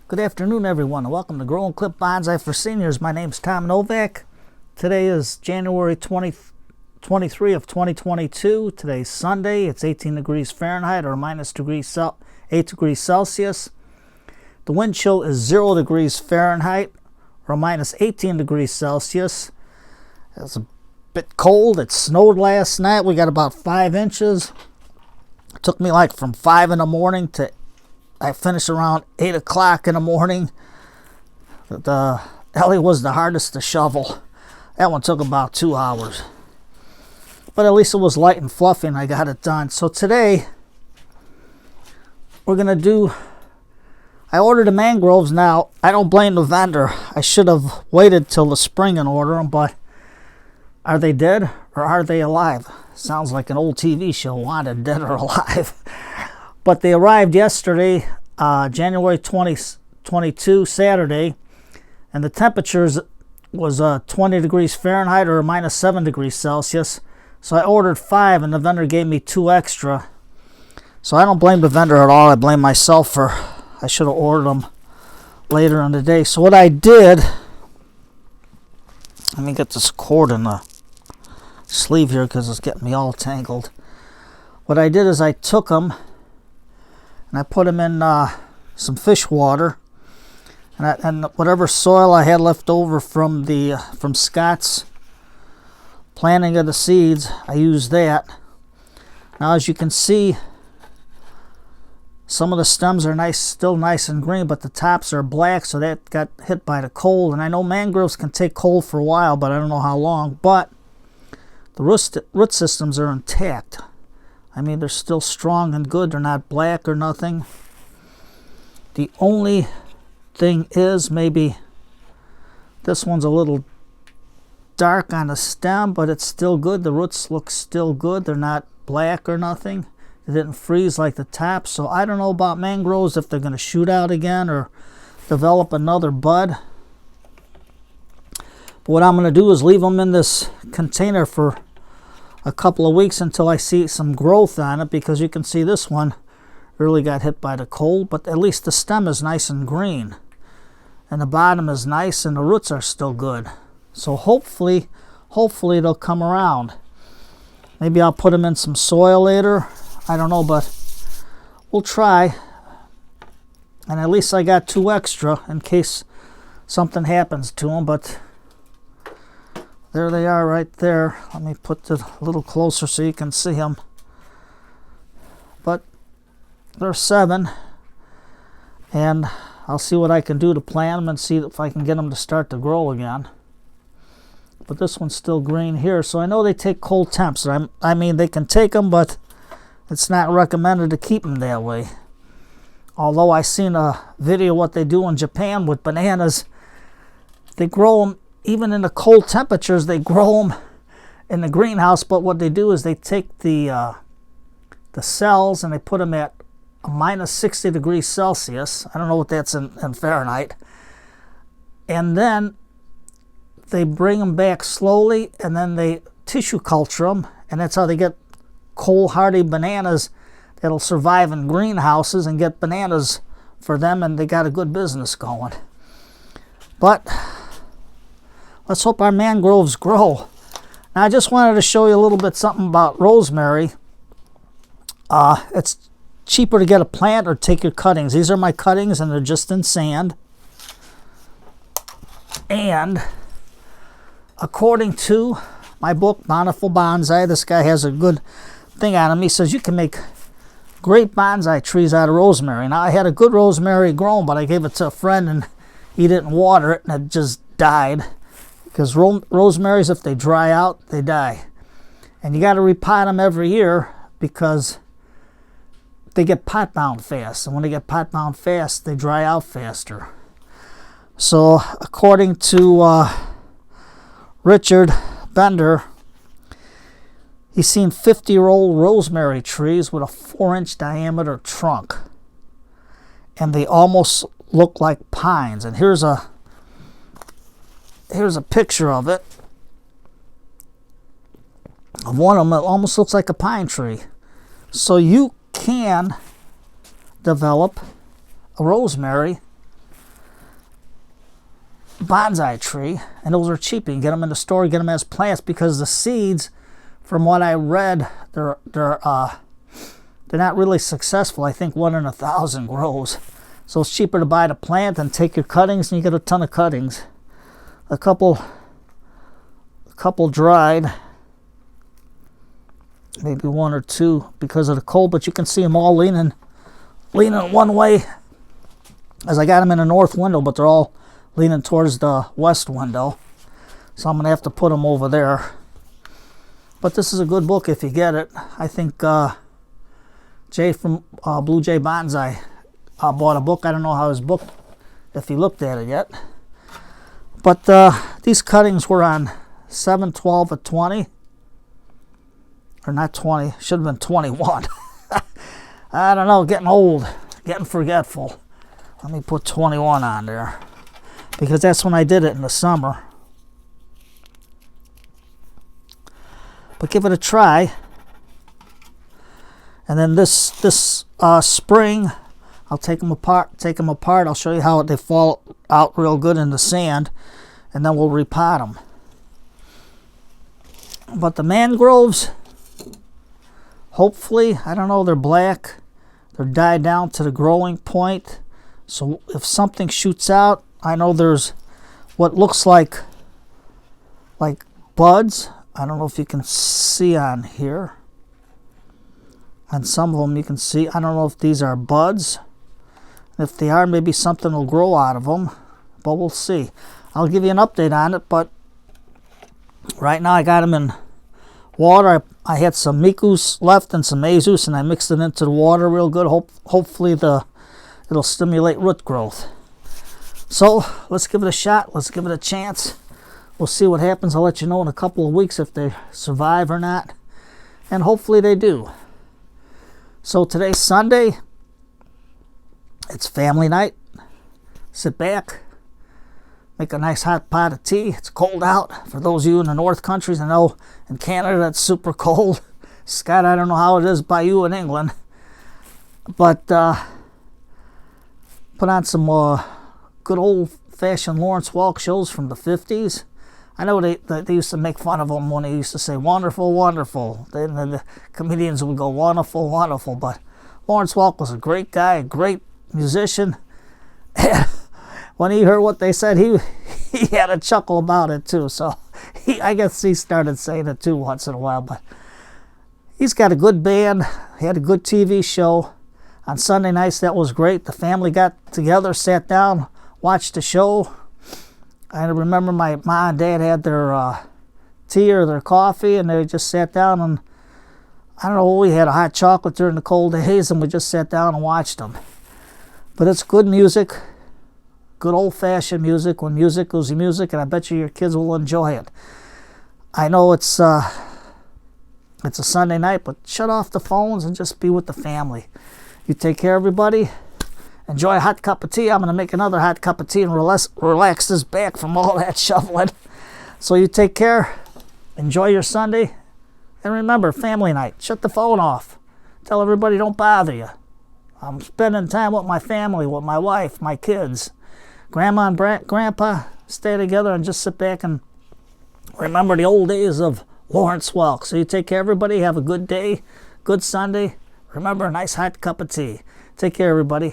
Good afternoon, everyone, and welcome to Grow and Clip Bonsai for Seniors. My name's Tom Novak. Today is January 23 of 2022. Today's Sunday. It's 18 degrees Fahrenheit or minus 8 degrees Celsius. The wind chill is 0 degrees Fahrenheit or minus 18 degrees Celsius. It's a bit cold. It snowed last night. We got about 5 inches. It took me like from 5 in the morning to I finished around 8 o'clock in the morning. The alley was the hardest to shovel. That one took about 2 hours. But at least it was light and fluffy and I got it done. So today, we're going to do... I ordered the mangroves now. I don't blame the vendor. I should have waited till the spring and order them, but are they dead or are they alive? Sounds like an old TV show, Wanted, Dead or Alive. But they arrived yesterday, January 22, Saturday, and the temperatures was 20 degrees Fahrenheit or minus 7 degrees Celsius. So I ordered 5 and the vendor gave me 2 extra. So I don't blame the vendor at all. I blame myself for I should have ordered them later in the day. So what I did, let me get this cord in the sleeve here because it's getting me all tangled. What I did is I took them and I put them in some fish water, and whatever soil I had left over from Scott's planting of the seeds, I used that. Now, as you can see, some of the stems are still nice and green, but the tops are black, so that got hit by the cold. And I know mangroves can take cold for a while, but I don't know how long. But the root systems are intact. I mean, they're still strong and good. They're not black or nothing. The only thing is maybe this one's a little dark on the stem, but it's still good. The roots look still good. They're not black or nothing. It didn't freeze like the top. So I don't know about mangroves, if they're going to shoot out again or develop another bud. But what I'm going to do is leave them in this container for a couple of weeks until I see some growth on it, because you can see this one really got hit by the cold, but at least the stem is nice and green and the bottom is nice and the roots are still good. So hopefully they'll come around. Maybe I'll put them in some soil later. I don't know, but we'll try. And at least I got 2 extra in case something happens to them. But there they are right there. Let me put it a little closer so you can see them. But there's 7. And I'll see what I can do to plant them and see if I can get them to start to grow again. But this one's still green here. So I know they take cold temps. I mean, they can take them, but it's not recommended to keep them that way. Although I seen a video what they do in Japan with bananas. They grow them. Even in the cold temperatures, they grow them in the greenhouse, but what they do is they take the cells and they put them at a minus 60 degrees Celsius. I don't know what that's in Fahrenheit. And then they bring them back slowly, and then they tissue culture them, and that's how they get cold hardy bananas that'll survive in greenhouses and get bananas for them, and they got a good business going. But let's hope our mangroves grow. Now, I just wanted to show you a little bit something about rosemary. It's cheaper to get a plant or take your cuttings. These are my cuttings, and they're just in sand. And according to my book, Bountiful Bonsai, this guy has a good thing on him. He says you can make great bonsai trees out of rosemary. Now, I had a good rosemary grown, but I gave it to a friend, and he didn't water it, and it just died. Because rosemaries, if they dry out, they die. And you got to repot them every year because they get pot bound fast. And when they get pot bound fast, they dry out faster. So according to Richard Bender, he's seen 50-year-old rosemary trees with a 4-inch diameter trunk. And they almost look like pines. And here's a picture of it. Of one of them, it almost looks like a pine tree. So you can develop a rosemary bonsai tree, and those are cheap. You can get them in the store, get them as plants, because the seeds, from what I read, they're not really successful. I think 1 in 1,000 grows. So it's cheaper to buy the plant and take your cuttings, and you get a ton of cuttings. A couple dried, maybe 1 or 2 because of the cold, but you can see them all leaning one way, as I got them in the north window, but they're all leaning towards the west window. So I'm going to have to put them over there. But this is a good book if you get it. I think Jay from Blue Jay Bonsai bought a book. I don't know how his book, if he looked at it yet. But these cuttings were on 7.12 at 20. Or not 20, should have been 21. I don't know, getting old, getting forgetful. Let me put 21 on there, because that's when I did it in the summer. But give it a try. And then this spring, I'll take them apart. I'll show you how they fall out real good in the sand, and then we'll repot them. But the mangroves, hopefully, I don't know, they're black. They're dyed down to the growing point. So if something shoots out, I know there's what looks like buds. I don't know if you can see on here. On some of them you can see, I don't know if these are buds. If they are, maybe something will grow out of them. But we'll see. I'll give you an update on it, but right now I got them in water. I had some Mikus left and some Azus, and I mixed it into the water real good. Hopefully it'll stimulate root growth. So let's give it a shot. Let's give it a chance. We'll see what happens. I'll let you know in a couple of weeks if they survive or not. And hopefully they do. So today's Sunday. It's family night. Sit back. Make a nice hot pot of tea. It's cold out. For those of you in the north countries, I know in Canada that's super cold. Scott, I don't know how it is by you in England. But put on some good old-fashioned Lawrence Welk shows from the 50s. I know they used to make fun of them when they used to say, wonderful, wonderful. Then the comedians would go, wonderful, wonderful. But Lawrence Welk was a great guy, a great musician. When he heard what they said, he had a chuckle about it too. So I guess he started saying it too once in a while. But he's got a good band. He had a good TV show. On Sunday nights, that was great. The family got together, sat down, watched the show. I remember my mom and dad had their tea or their coffee, and they just sat down, and I don't know, we had a hot chocolate during the cold days, and we just sat down and watched them. But it's good music, good old-fashioned music, when music was music, and I bet you your kids will enjoy it. I know it's a Sunday night, but shut off the phones and just be with the family. You take care, everybody. Enjoy a hot cup of tea. I'm going to make another hot cup of tea and relax this back from all that shoveling. So you take care. Enjoy your Sunday. And remember, family night. Shut the phone off. Tell everybody don't bother you. I'm spending time with my family, with my wife, my kids. Grandma and Grandpa, stay together and just sit back and remember the old days of Lawrence Welk. So you take care, everybody. Have a good day, good Sunday. Remember, a nice hot cup of tea. Take care, everybody.